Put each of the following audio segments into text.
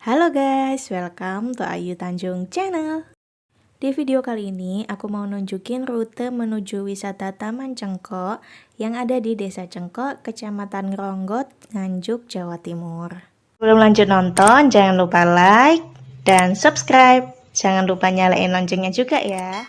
Halo guys, welcome to Ayu Tanjung Channel. Di video kali ini aku mau nunjukin rute menuju wisata Taman Cengkok yang ada di Desa Cengkok, Kecamatan Ngronggot, Nganjuk, Jawa Timur. Sebelum lanjut nonton, jangan lupa like dan subscribe. Jangan lupa nyalain loncengnya juga ya.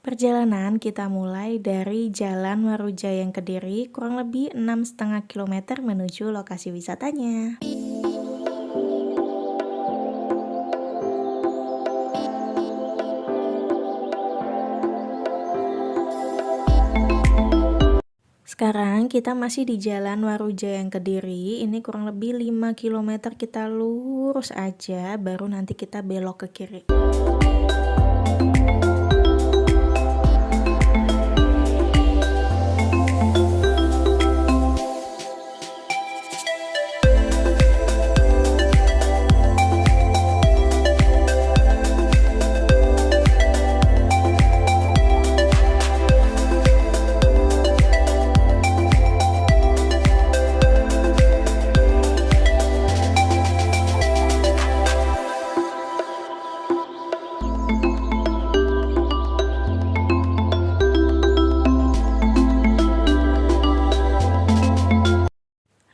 Perjalanan kita mulai dari Jalan Marujaya Kediri, kurang lebih 6,5 km menuju lokasi wisatanya. Sekarang kita masih di Jalan Marujaya Kediri, ini kurang lebih 5 km kita lurus aja, baru nanti kita belok ke kiri.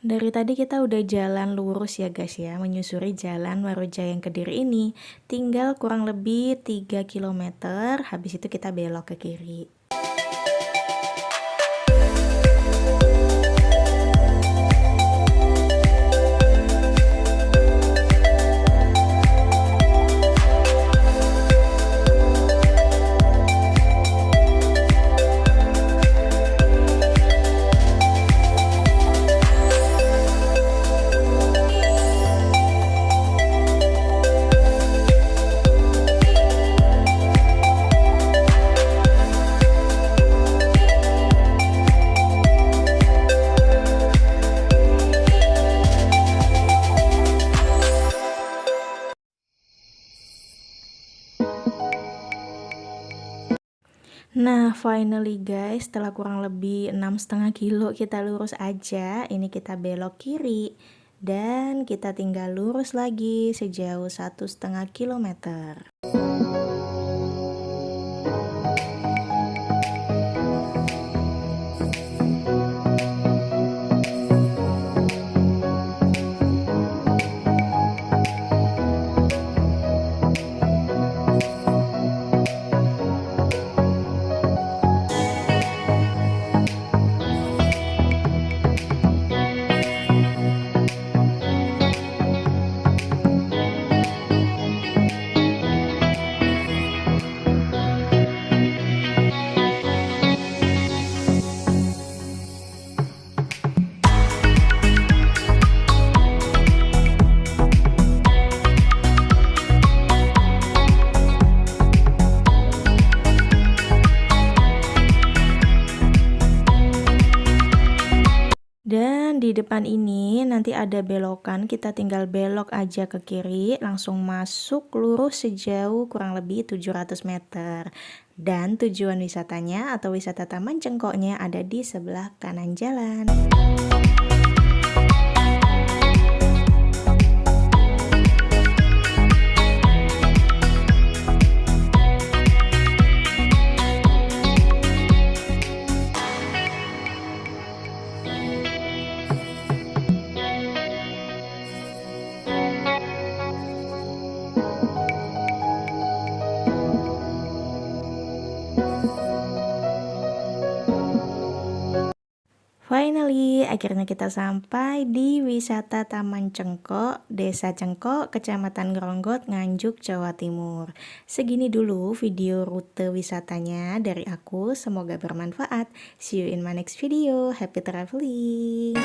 Dari tadi kita udah jalan lurus ya guys ya, menyusuri Jalan Marujaya Kediri ini. Tinggal kurang lebih 3 km, habis itu kita belok ke kiri. Nah, finally guys, setelah kurang lebih 6,5 kilo kita lurus aja, ini kita belok kiri dan kita tinggal lurus lagi sejauh 1,5 kilometer. Dan di depan ini nanti ada belokan, kita tinggal belok aja ke kiri, langsung masuk lurus sejauh kurang lebih 700 meter. Dan tujuan wisatanya atau wisata Taman Cengkoknya ada di sebelah kanan jalan. Finally, akhirnya kita sampai di wisata Taman Cengkok, Desa Cengkok, Kecamatan Ngronggot, Nganjuk, Jawa Timur. Segini dulu video rute wisatanya dari aku, semoga bermanfaat. See you in my next video. Happy traveling!